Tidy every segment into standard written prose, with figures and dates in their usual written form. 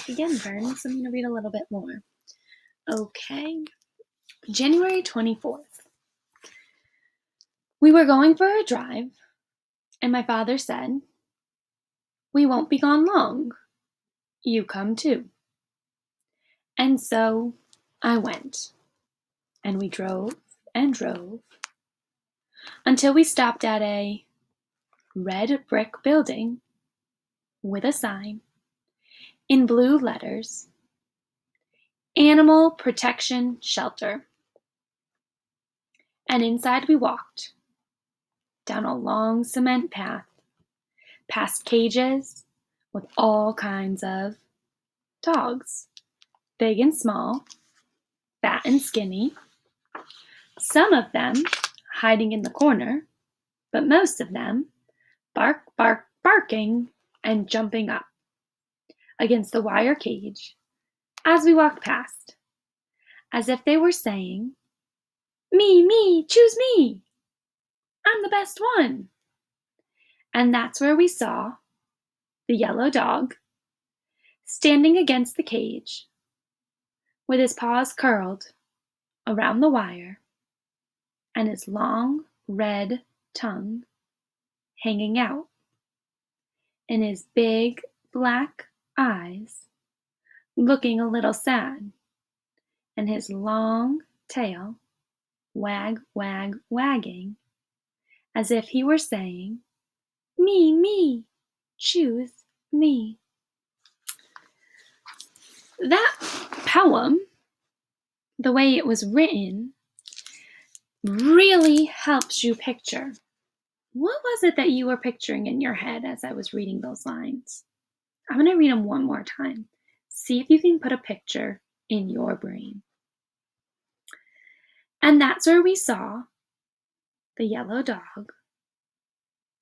back again, friends. I'm going to read a little bit more. Okay. January 24th. We were going for a drive, and my father said, "We won't be gone long. You come too." And so I went, and we drove and drove until we stopped at a red brick building with a sign in blue letters, Animal Protection Shelter. And inside we walked, down a long cement path, past cages with all kinds of dogs, big and small, fat and skinny, some of them hiding in the corner, but most of them barking and jumping up against the wire cage as we walked past, as if they were saying, me, choose me. I'm the best one." And that's where we saw the yellow dog standing against the cage with his paws curled around the wire and his long red tongue hanging out, and his big black eyes looking a little sad, and his long tail wagging as if he were saying, me, choose me." That poem, the way it was written, really helps you picture. What was it that you were picturing in your head as I was reading those lines? I'm going to read them one more time. See if you can put a picture in your brain. And that's where we saw the yellow dog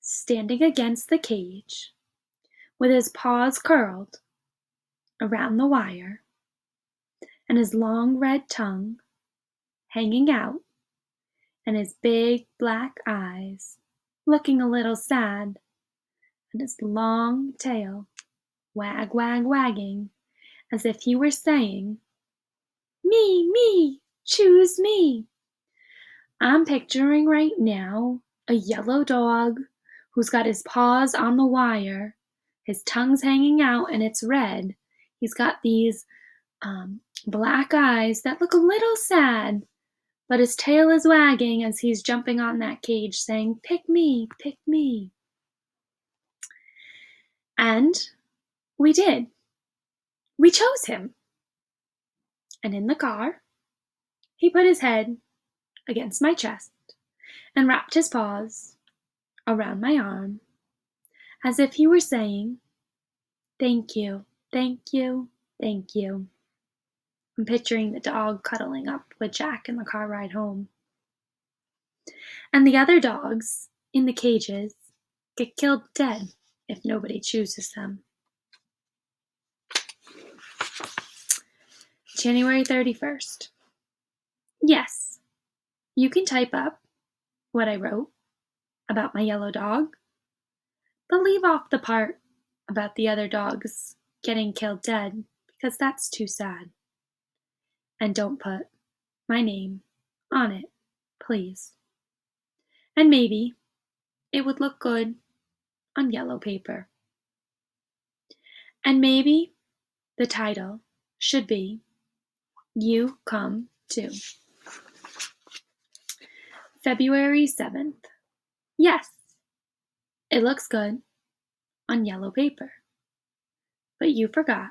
standing against the cage with his paws curled around the wire and his long red tongue hanging out and his big black eyes looking a little sad and his long tail wagging as if he were saying, me, choose me." I'm picturing right now a yellow dog who's got his paws on the wire, his tongue's hanging out and it's red. He's got these black eyes that look a little sad, but his tail is wagging as he's jumping on that cage saying, pick me. And we did. We chose him. And in the car, he put his head against my chest and wrapped his paws around my arm as if he were saying, thank you. I'm picturing the dog cuddling up with Jack in the car ride home. And the other dogs in the cages get killed dead if nobody chooses them. January 31st. Yes, you can type up what I wrote about my yellow dog, but leave off the part about the other dogs getting killed dead because that's too sad. And don't put my name on it, please. And maybe it would look good on yellow paper. And maybe the title should be You Come Too. February 7th. Yes, it looks good on yellow paper. But you forgot,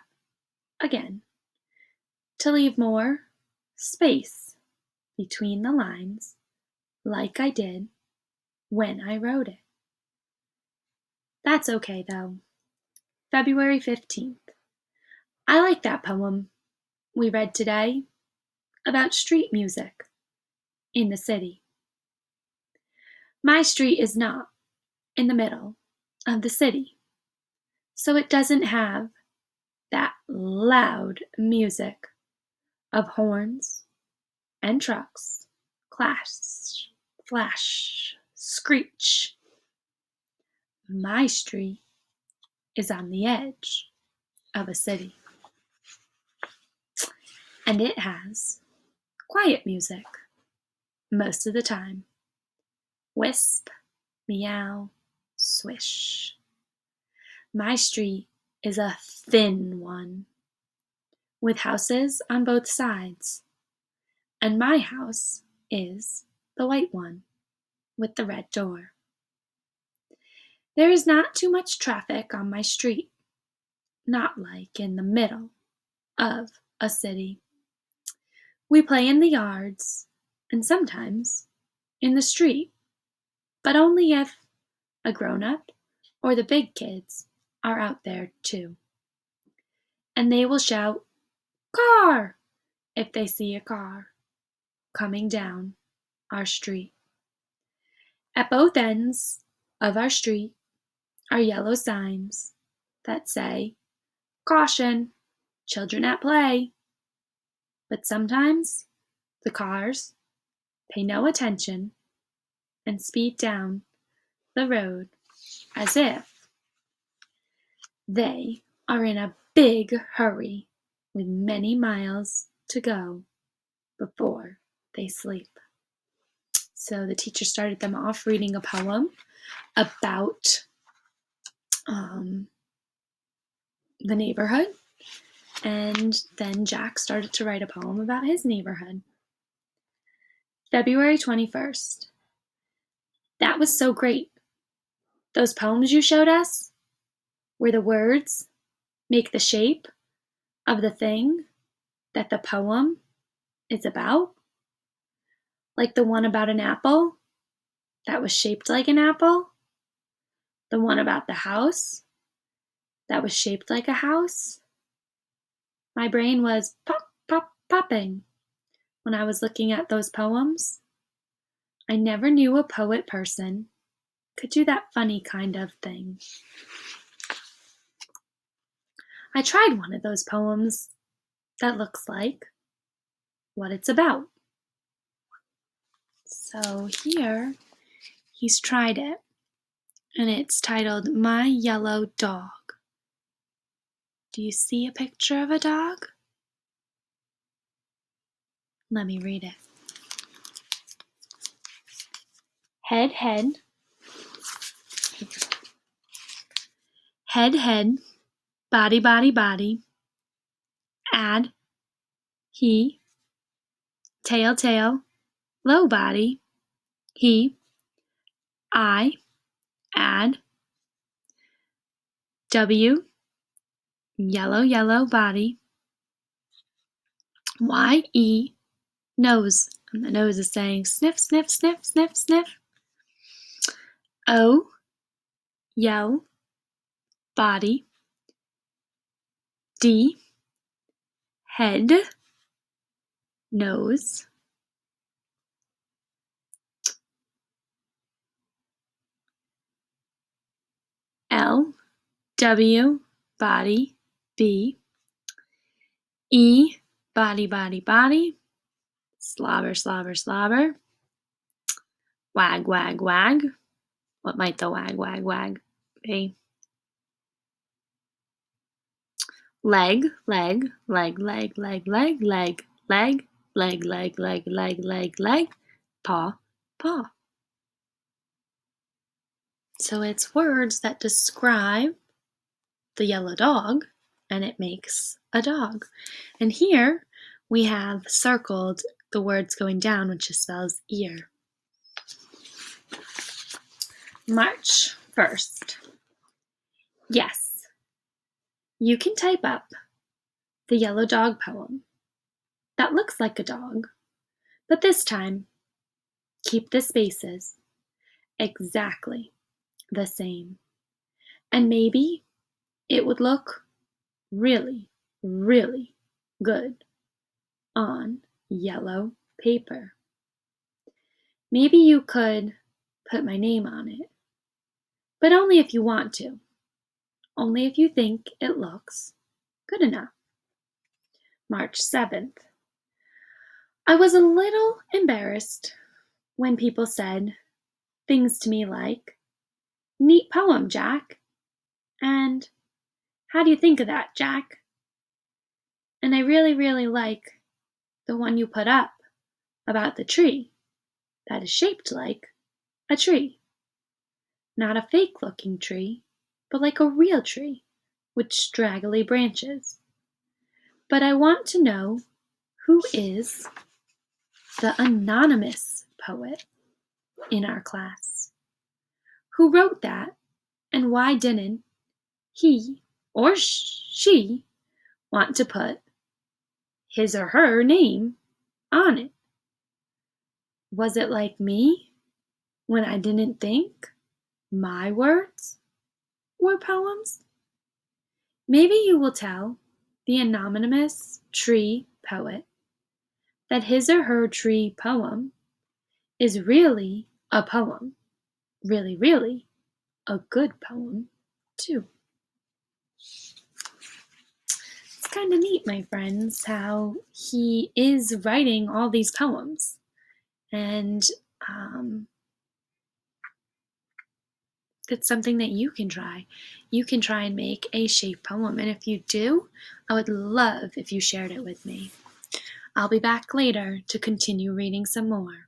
again, to leave more space between the lines like I did when I wrote it. That's okay though. February 15th. I like that poem we read today about street music in the city. My street is not in the middle of the city, so it doesn't have that loud music of horns and trucks, clash, flash, screech. My street is on the edge of a city. And it has quiet music most of the time. Wisp, meow, swish. My street is a thin one, with houses on both sides, and my house is the white one with the red door. There is not too much traffic on my street, not like in the middle of a city. We play in the yards and sometimes in the street, but only if a grown-up or the big kids are out there too. And they will shout, "Car!" if they see a car coming down our street. At both ends of our street are yellow signs that say, "Caution, children at play." But sometimes the cars pay no attention and speed down the road as if they are in a big hurry with many miles to go before they sleep. So the teacher started them off reading a poem about the neighborhood, and then Jack started to write a poem about his neighborhood. February 21st. That was so great. Those poems you showed us, where the words make the shape of the thing that the poem is about, like the one about an apple that was shaped like an apple, the one about the house that was shaped like a house. My brain was pop, pop, popping when I was looking at those poems. I never knew a poet person could do that funny kind of thing. I tried one of those poems that looks like what it's about. So here he's tried it, and it's titled My Yellow Dog. Do you see a picture of a dog? Let me read it. Head, head. Head, head. Body, body, body. Add. He. Tail, tail. Low body. He. I. Add. W. Yellow, yellow body. Y-E. Nose. And the nose is saying sniff, sniff, sniff, sniff, sniff. O. Yell. Body. D. Head. Nose. L. W. Body. B. E. Body, body, body. Slobber, slobber, slobber. Wag, wag, wag. What might the wag, wag, wag be? Leg, leg, leg, leg, leg, leg, leg, leg, leg, leg, leg, leg, leg, leg, paw, paw. So it's words that describe the yellow dog, and it makes a dog. And here we have circled the words going down, which spells ear. March 1st. Yes, you can type up the yellow dog poem that looks like a dog, but this time keep the spaces exactly the same. And maybe it would look really, really good on yellow paper. Maybe you could put my name on it, but only if you want to. Only if you think it looks good enough. March 7th. I was a little embarrassed when people said things to me like, "Neat poem, Jack," and "How do you think of that, Jack?" And I really, really like The one you put up about the tree that is shaped like a tree. Not a fake-looking tree, but like a real tree with straggly branches. But I want to know who is the anonymous poet in our class. Who wrote that, and why didn't he or she want to put his or her name on it? Was it like me when I didn't think my words were poems? Maybe you will tell the anonymous tree poet that his or her tree poem is really a poem, really, really a good poem, too. It's kind of neat, my friends, how he is writing all these poems. And it's something that you can try. You can try and make a shape poem. And if you do, I would love if you shared it with me. I'll be back later to continue reading some more.